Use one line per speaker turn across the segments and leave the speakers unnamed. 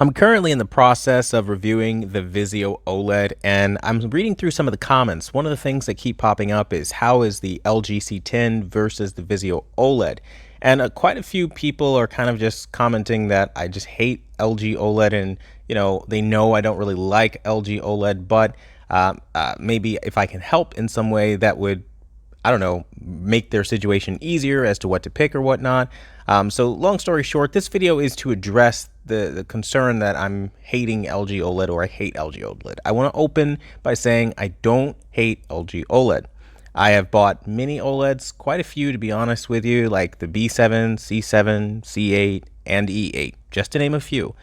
I'm currently in the process of reviewing the Vizio Oled, and I'm reading through some of the comments. One of the things that keep popping up is how is the LG C10 versus the Vizio Oled? And quite a few people are kind of just commenting that I just hate LG OLED, and they know I don't really like LG OLED, but maybe if I can help in some way, that would, I don't know, make their situation easier as to what to pick or whatnot. So long story short, this video is to address the concern that I'm hating LG OLED, or I hate LG OLED. I want to open by saying I don't hate LG OLED. I have bought mini OLEDs, quite a few to be honest with you, like the B7, C7, C8, and E8, just to name a few.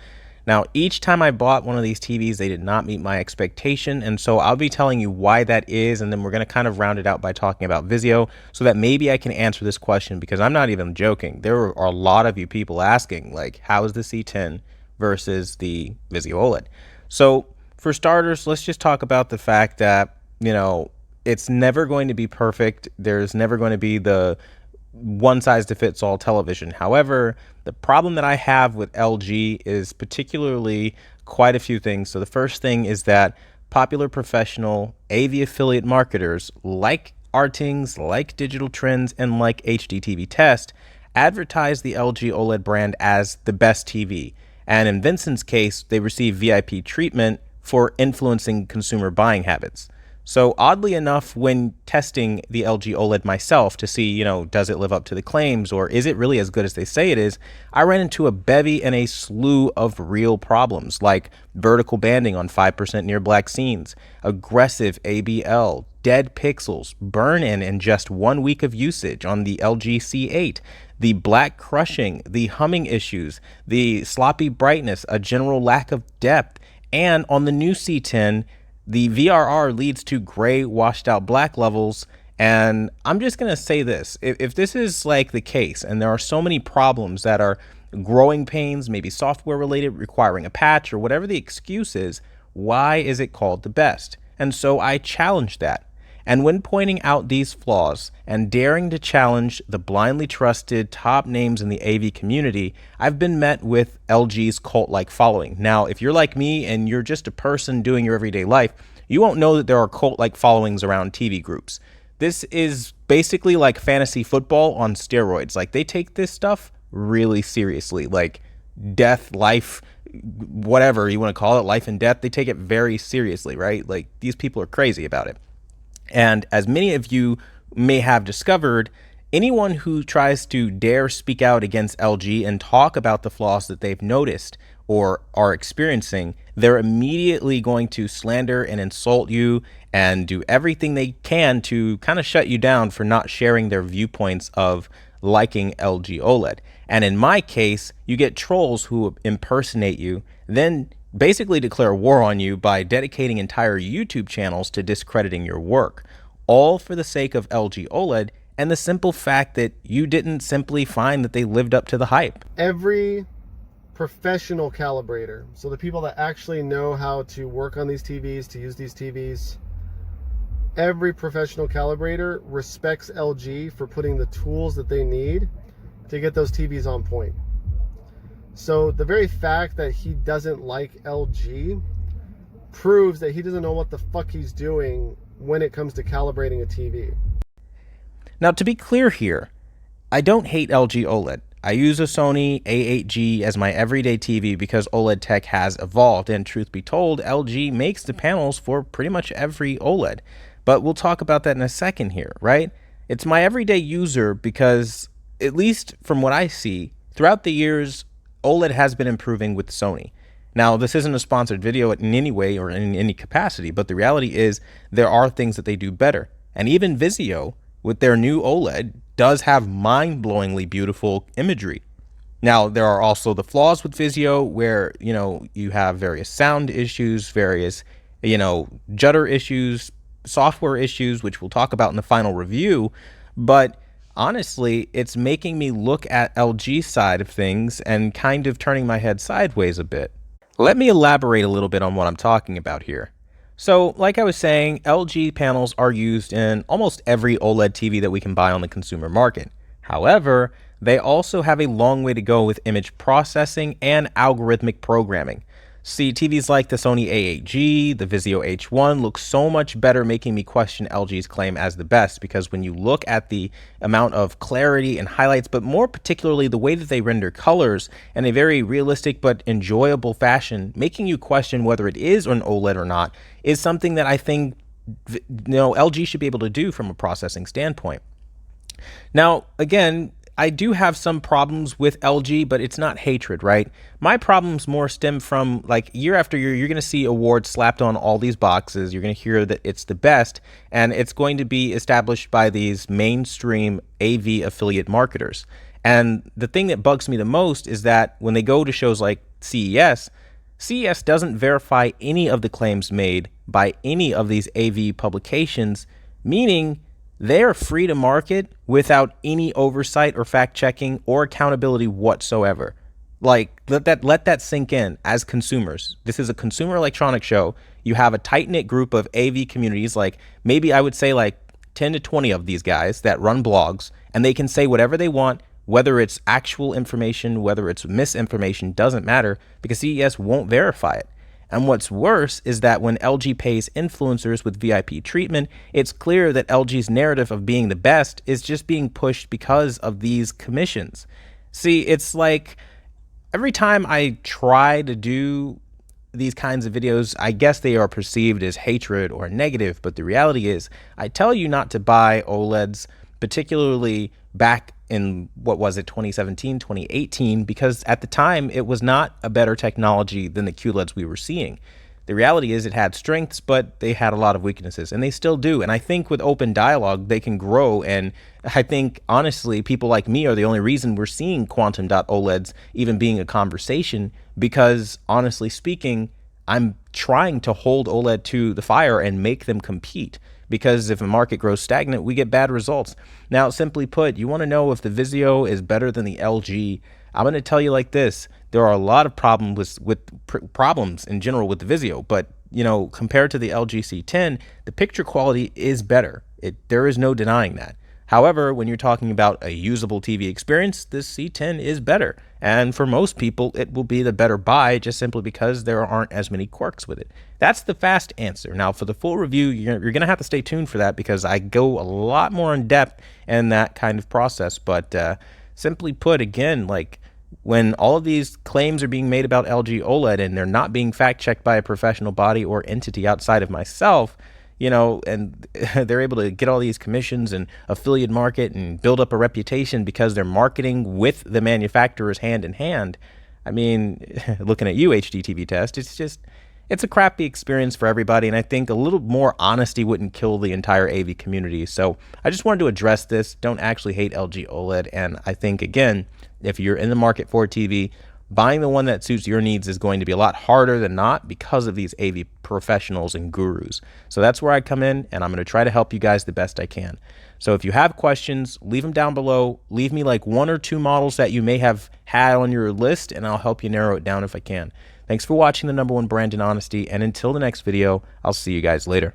Now, each time I bought one of these TVs, they did not meet my expectation, and so I'll be telling you why that is, and then we're going to kind of round it out by talking about Vizio, so that maybe I can answer this question, because I'm not even joking. There are a lot of you people asking, like, how is the C10 versus the Vizio OLED? So, for starters, let's just talk about the fact that, it's never going to be perfect. There's never going to be the one size fits all television. However, the problem that I have with LG is particularly quite a few things. So the first thing is that popular professional AV affiliate marketers like Artings, like Digital Trends, and like Hdtvtest advertise the LG OLED brand as the best TV. And in Vincent's case, they receive VIP treatment for influencing consumer buying habits. So oddly enough, when testing the LG OLED myself to see, does it live up to the claims, or is it really as good as they say it is, I ran into a bevy and a slew of real problems, like vertical banding on 5% near black scenes, aggressive ABL, dead pixels, burn-in in just 1 week of usage on the LG C8, the black crushing, the humming issues, the sloppy brightness, a general lack of depth, and on the new C10, the VRR leads to gray washed out black levels. And I'm just going to say this, if this is like the case, and there are so many problems that are growing pains, maybe software related, requiring a patch, or whatever the excuse is, why is it called the best? And so I challenge that. And when pointing out these flaws and daring to challenge the blindly trusted top names in the AV community, I've been met with LG's cult-like following. Now, if you're like me and you're just a person doing your everyday life, you won't know that there are cult-like followings around TV groups. This is basically like fantasy football on steroids. Like, they take this stuff really seriously, like death, life, whatever you want to call it, life and death. They take it very seriously, right? Like, these people are crazy about it. And as many of you may have discovered, anyone who tries to dare speak out against LG and talk about the flaws that they've noticed or are experiencing, they're immediately going to slander and insult you and do everything they can to kind of shut you down for not sharing their viewpoints of liking LG OLED. And in my case, you get trolls who impersonate you, then basically declare war on you by dedicating entire YouTube channels to discrediting your work, all for the sake of LG OLED and the simple fact that you didn't simply find that they lived up to the hype.
Every professional calibrator, so the people that actually know how to work on these TVs, to use these TVs, every professional calibrator respects LG for putting the tools that they need to get those TVs on point. So the very fact that he doesn't like LG proves that he doesn't know what the fuck he's doing when it comes to calibrating a TV.
Now, to be clear here, I don't hate LG OLED. I use a Sony A8G as my everyday TV because OLED tech has evolved, and truth be told, LG makes the panels for pretty much every OLED. But we'll talk about that in a second here, right? It's my everyday user because, at least from what I see, throughout the years, OLED has been improving with Sony. Now, this isn't a sponsored video in any way or in any capacity, but the reality is there are things that they do better. And even Vizio, with their new OLED, does have mind-blowingly beautiful imagery. Now, there are also the flaws with Vizio where, you have various sound issues, various, judder issues, software issues, which we'll talk about in the final review. But honestly, it's making me look at LG's side of things and kind of turning my head sideways a bit. Let me elaborate a little bit on what I'm talking about here. So, like I was saying, LG panels are used in almost every OLED TV that we can buy on the consumer market. However, they also have a long way to go with image processing and algorithmic programming. See, TVs like the Sony A8G, the Vizio H1 look so much better, making me question LG's claim as the best, because when you look at the amount of clarity and highlights, but more particularly the way that they render colors in a very realistic but enjoyable fashion, making you question whether it is an OLED or not, is something that I think LG should be able to do from a processing standpoint. Now, again, I do have some problems with LG, but it's not hatred, right? My problems more stem from, like, year after year, you're going to see awards slapped on all these boxes. You're going to hear that it's the best, and it's going to be established by these mainstream AV affiliate marketers. And the thing that bugs me the most is that when they go to shows like CES doesn't verify any of the claims made by any of these AV publications, meaning they're free to market without any oversight or fact checking or accountability whatsoever. Like, let that sink in. As consumers, this is a consumer electronics show. You have a tight-knit group of AV communities, like maybe I would say like 10 to 20 of these guys that run blogs, and they can say whatever they want, whether it's actual information, whether it's misinformation, doesn't matter, because CES won't verify it. And what's worse is that when LG pays influencers with VIP treatment, it's clear that LG's narrative of being the best is just being pushed because of these commissions. See, it's like every time I try to do these kinds of videos, I guess they are perceived as hatred or negative, but the reality is I tell you not to buy OLEDs, particularly back in, what was it, 2017, 2018, because at the time it was not a better technology than the QLEDs we were seeing. The reality is it had strengths, but they had a lot of weaknesses, and they still do. And I think with open dialogue, they can grow. And I think, honestly, people like me are the only reason we're seeing quantum dot OLEDs even being a conversation, because honestly speaking, I'm trying to hold OLED to the fire and make them compete. Because if a market grows stagnant, we get bad results. Now, simply put, you want to know if the Vizio is better than the LG, I'm going to tell you like this. There are a lot of problems problems in general with the Vizio, but compared to the LG C10, the picture quality is better. There is no denying that. However, when you're talking about a usable TV experience, this C10 is better. And for most people, it will be the better buy, just simply because there aren't as many quirks with it. That's the fast answer. Now, for the full review, you're going to have to stay tuned for that, because I go a lot more in depth in that kind of process. But simply put, again, like, when all of these claims are being made about LG OLED and they're not being fact-checked by a professional body or entity outside of myself, and they're able to get all these commissions and affiliate market and build up a reputation because they're marketing with the manufacturers hand in hand. I mean, looking at you, Hdtvtest, it's a crappy experience for everybody, and I think a little more honesty wouldn't kill the entire AV community. So I just wanted to address this. Don't actually hate LG OLED, and I think, again, if you're in the market for a TV, buying the one that suits your needs is going to be a lot harder than not, because of these AV professionals and gurus. So that's where I come in, and I'm going to try to help you guys the best I can. So if you have questions, leave them down below. Leave me like 1 or 2 models that you may have had on your list, and I'll help you narrow it down if I can. Thanks for watching the #1 brand in honesty, and until the next video, I'll see you guys later.